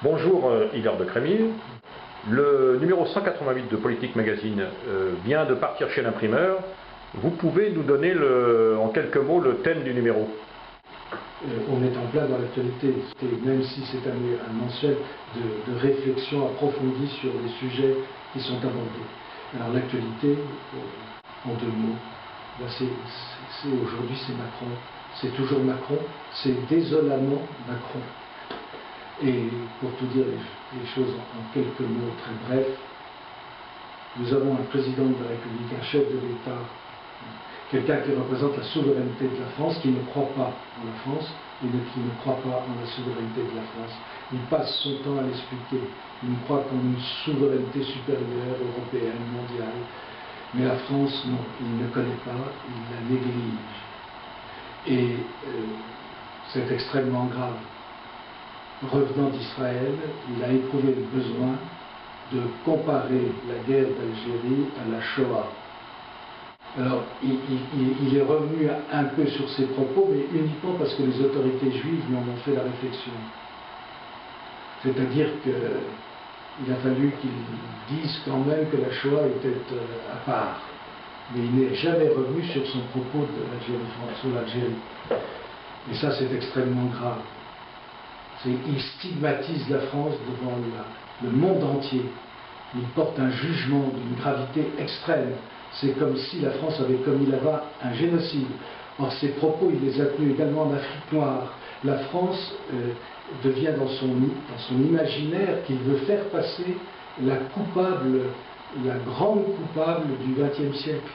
Bonjour Hilaire de Crémil. Le numéro 188 de Politique Magazine vient de partir chez l'imprimeur. Vous pouvez nous donner en quelques mots le thème du numéro? On est en plein dans l'actualité, même si c'est un mensuel de réflexion approfondie sur les sujets qui sont abordés. Alors l'actualité, en deux mots, aujourd'hui c'est Macron, c'est toujours Macron, c'est désolamment Macron. Et pour tout dire les choses en quelques mots très brefs, nous avons un président de la République, un chef de l'État, quelqu'un qui représente la souveraineté de la France, qui ne croit pas en la France et qui ne croit pas en la souveraineté de la France. Il passe son temps à l'expliquer. Il croit qu'en une souveraineté supérieure, européenne, mondiale. Mais la France, non, il ne connaît pas, il la néglige. Et c'est extrêmement grave. Revenant d'Israël, il a éprouvé le besoin de comparer la guerre d'Algérie à la Shoah. Alors, il est revenu un peu sur ses propos, mais uniquement parce que les autorités juives lui en ont fait la réflexion. C'est-à-dire qu'il a fallu qu'ils disent quand même que la Shoah était à part. Mais il n'est jamais revenu sur son propos sur l'Algérie. Et ça, c'est extrêmement grave. Il stigmatise la France devant le monde entier. Il porte un jugement d'une gravité extrême. C'est comme si la France avait commis là-bas un génocide. Or, ces propos, il les a tenus également en Afrique noire. La France devient dans son imaginaire qu'il veut faire passer la grande coupable du XXe siècle.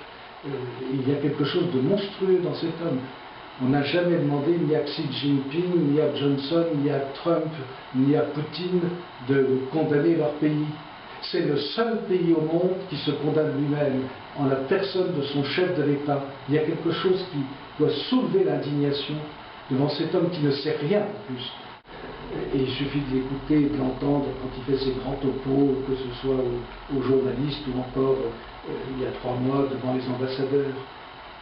Il y a quelque chose de monstrueux dans cet homme. On n'a jamais demandé ni à Xi Jinping, ni à Johnson, ni à Trump, ni à Poutine de condamner leur pays. C'est le seul pays au monde qui se condamne lui-même en la personne de son chef de l'État. Il y a quelque chose qui doit soulever l'indignation devant cet homme qui ne sait rien en plus. Et il suffit de l'écouter, de l'entendre quand il fait ses grands topos, que ce soit aux journalistes ou encore il y a 3 mois devant les ambassadeurs.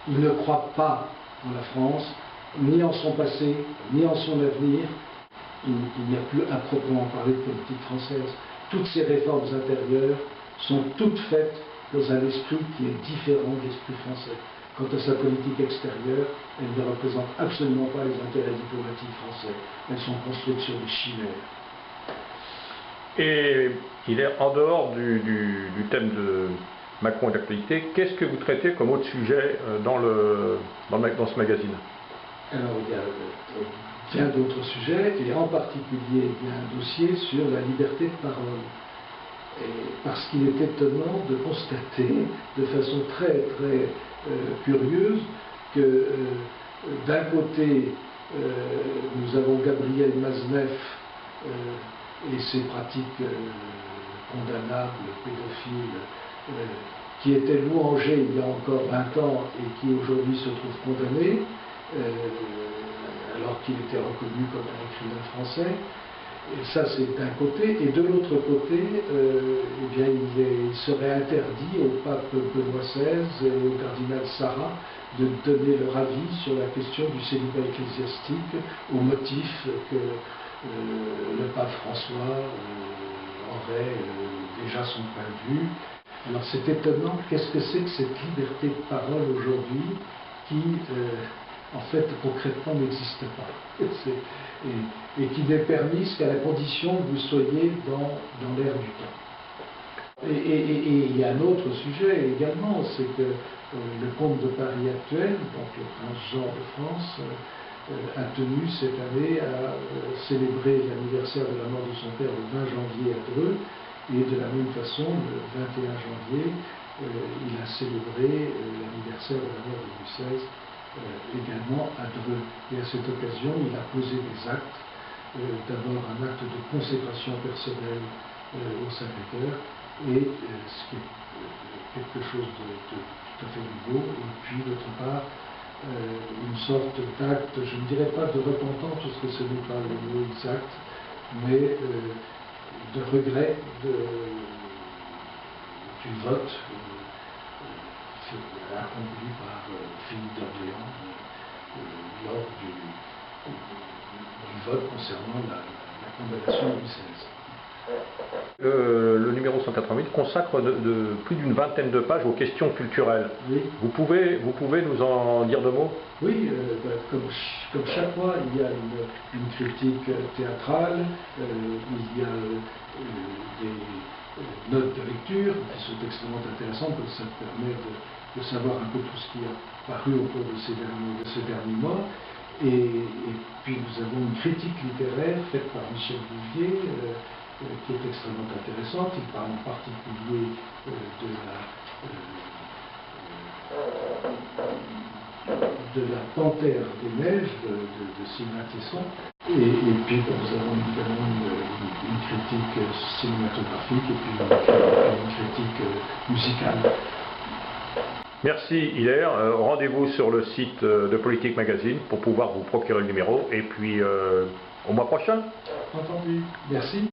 Il ne croit pas en la France, ni en son passé, ni en son avenir. Il n'y a plus à proprement parler de politique française. Toutes ces réformes intérieures sont toutes faites dans un esprit qui est différent de l'esprit français. Quant à sa politique extérieure, elle ne représente absolument pas les intérêts diplomatiques français. Elles sont construites sur des chimères. Et il est en dehors du thème de Macron et d'actualité. Qu'est-ce que vous traitez comme autre sujet dans ce magazine? Alors, il y a bien d'autres sujets, et en particulier il y a un dossier sur la liberté de parole. Parce qu'il est étonnant de constater de façon très très curieuse que d'un côté nous avons Gabriel Maznev et ses pratiques condamnables, pédophiles, qui était louangé il y a encore 20 ans et qui aujourd'hui se trouve condamné, alors qu'il était reconnu comme un écrivain français. Et ça, c'est d'un côté. Et de l'autre côté, eh bien, il serait interdit au pape Benoît XVI et au cardinal Sarah de donner leur avis sur la question du célibat ecclésiastique au motif que le pape François aurait déjà son point de vue. Alors c'est étonnant, qu'est-ce que c'est que cette liberté de parole aujourd'hui qui, en fait, concrètement n'existe pas et qui n'est permise qu'à la condition que vous soyez dans l'air du temps. Et il y a un autre sujet également, c'est que le comte de Paris actuel, donc le prince Jean de France, a tenu cette année à célébrer l'anniversaire de la mort de son père le 20 janvier à Dreux. Et de la même façon, le 21 janvier, il a célébré l'anniversaire de la mort de Louis XVI, également à Dreux. Et à cette occasion, il a posé des actes. D'abord un acte de consécration personnelle au Sacré-Cœur, et ce qui est quelque chose de tout à fait nouveau. Et puis, d'autre part, une sorte d'acte, je ne dirais pas de repentance, parce que ce n'est pas le mot exact, mais de regret du vote accompli par Philippe d'Orléans lors du vote concernant la fondation Louis XVI. Le numéro 188 consacre plus d'une vingtaine de pages aux questions culturelles. Oui. Vous pouvez nous en dire deux mots? Oui, comme chaque mois, il y a une critique théâtrale, il y a des notes de lecture qui sont extrêmement intéressantes, parce que ça permet de savoir un peu tout ce qui a paru au cours de ces derniers mois. Et puis nous avons une critique littéraire faite par Michel Bouvier, qui est extrêmement intéressante. Il parle en particulier de la Panthère des Neiges de Sylvain Tesson. Et puis nous avons évidemment une critique cinématographique et puis une critique musicale. Merci Hilaire. Rendez-vous sur le site de Politique Magazine pour pouvoir vous procurer le numéro et puis au mois prochain. Entendu. Merci.